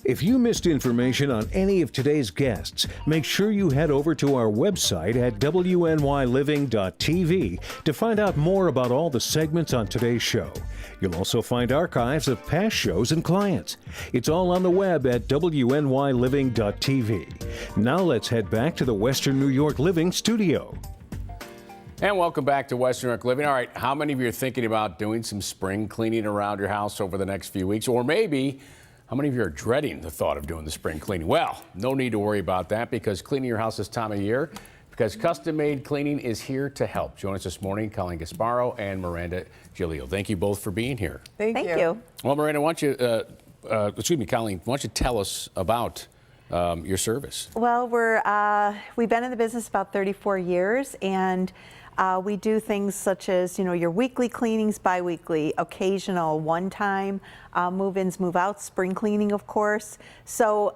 If you missed information on any of today's guests, make sure you head over to our website at WNYLiving.tv to find out more about all the segments on today's show. You'll also find archives of past shows and clients. It's all on the web at WNYLiving.tv. Now let's head back to the Western New York Living studio. And welcome back to Western New York Living. All right, how many of you are thinking about doing some spring cleaning around your house over the next few weeks? Or maybe how many of you are dreading the thought of doing the spring cleaning? Well, no need to worry about that because cleaning your house this time of year, because Custom Made Cleaning is here to help. Join us this morning, Colleen Gasparo and Miranda Gilio. Thank you both for being here. Thank you. Well, Miranda, why don't you, Colleen, why don't you tell us about your service? Well, we've been in the business about 34 years, and we do things such as, your weekly cleanings, bi-weekly, occasional, one-time move-ins, move-outs, spring cleaning, of course. So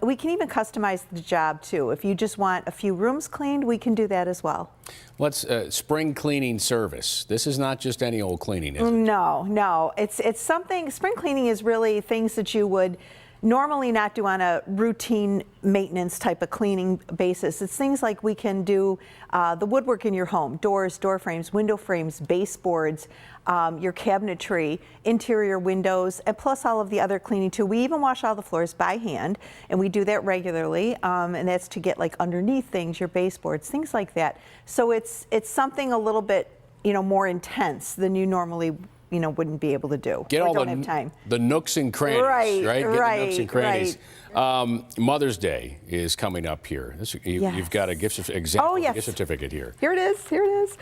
we can even customize the job, too. If you just want a few rooms cleaned, we can do that as well. Let's spring cleaning service. This is not just any old cleaning, is it? No. It's something, spring cleaning is really things that you would normally not do on a routine maintenance type of cleaning basis. It's things like we can do the woodwork in your home, doors, door frames, window frames, baseboards, your cabinetry, interior windows, and plus all of the other cleaning too. We even wash all the floors by hand, and we do that regularly, and that's to get like underneath things, your baseboards, things like that. So it's something a little bit more intense than you normally wouldn't be able to do. Get all the nooks and crannies, right? Get the nooks and crannies. Right. Mother's Day is coming up here. You've got a gift certificate here. Here it is.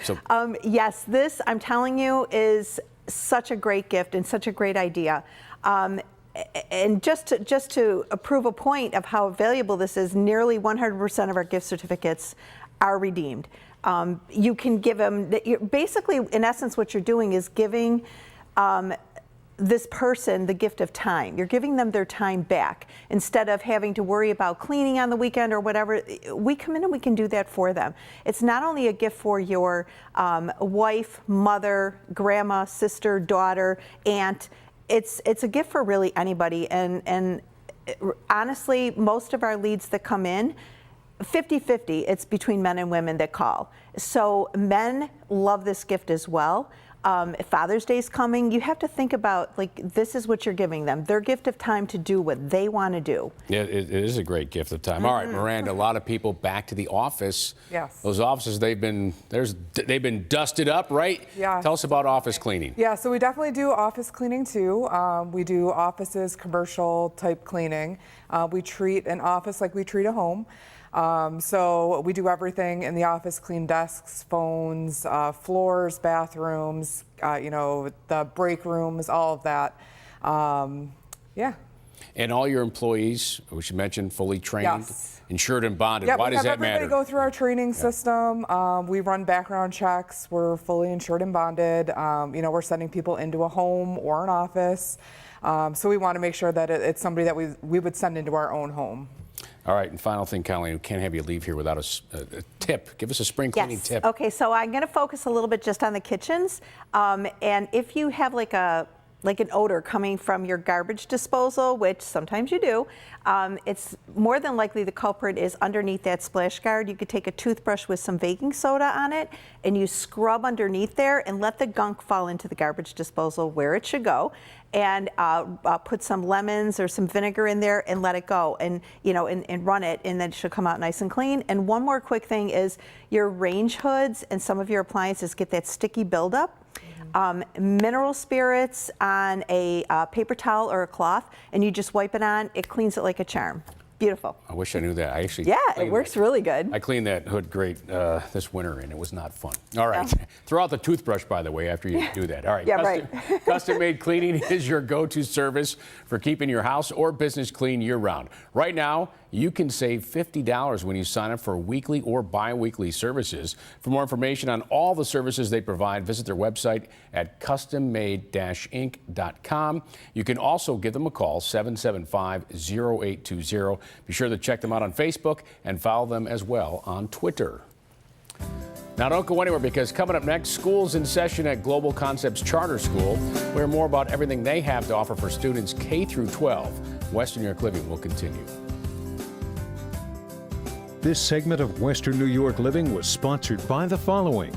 So, yes, this, I'm telling you, is such a great gift and such a great idea. And just to prove a point of how valuable this is, nearly 100% of our gift certificates are redeemed. You can give them, basically, in essence, what you're doing is giving this person the gift of time. You're giving them their time back. Instead of having to worry about cleaning on the weekend or whatever, we come in and we can do that for them. It's not only a gift for your wife, mother, grandma, sister, daughter, aunt. It's a gift for really anybody. And honestly, most of our leads that come in, 50-50, it's between men and women that call. So men love this gift as well. If Father's Day is coming, you have to think about, this is what you're giving them, their gift of time to do what they want to do. Yeah, it is a great gift of time. Mm-hmm. All right, Miranda, a lot of people back to the office. Yes. Those offices, they've been dusted up, right? Yeah. Tell us about office cleaning. Yeah, so we definitely do office cleaning too. We do offices, commercial type cleaning. We treat an office like we treat a home. So we do everything in the office: clean desks, phones, floors, bathrooms, the break rooms, all of that. Yeah. And all your employees, which you mentioned, fully trained, yes, insured and bonded. Yeah, why does that matter? We go through our training system. We run background checks. We're fully insured and bonded. We're sending people into a home or an office. So we want to make sure that it's somebody that we would send into our own home. All right, and final thing, Colleen, we can't have you leave here without a tip. Give us a spring cleaning tip. Okay, so I'm going to focus a little bit just on the kitchens. And if you have like an odor coming from your garbage disposal, which sometimes you do, it's more than likely the culprit is underneath that splash guard. You could take a toothbrush with some baking soda on it, and you scrub underneath there and let the gunk fall into the garbage disposal where it should go. And put some lemons or some vinegar in there and let it go, and and run it, and then it should come out nice and clean. And one more quick thing is your range hoods and some of your appliances get that sticky buildup. Mineral spirits on a paper towel or a cloth, and you just wipe it on. It cleans it like a charm. Beautiful. I wish I knew that. It works really good. I cleaned that hood great this winter, and it was not fun. All right. Yeah. Throw out the toothbrush, by the way, after you do that. All right. Yeah, Custom Made Cleaning is your go-to service for keeping your house or business clean year-round. Right now, you can save $50 when you sign up for weekly or bi-weekly services. For more information on all the services they provide, visit their website at custommade-inc.com. You can also give them a call, 775-0820. Be sure to check them out on Facebook and follow them as well on Twitter. Now don't go anywhere, because coming up next, school's in session at Global Concepts Charter School. Learn more about everything they have to offer for students K through 12. Western New York Living will continue. This segment of Western New York Living was sponsored by the following: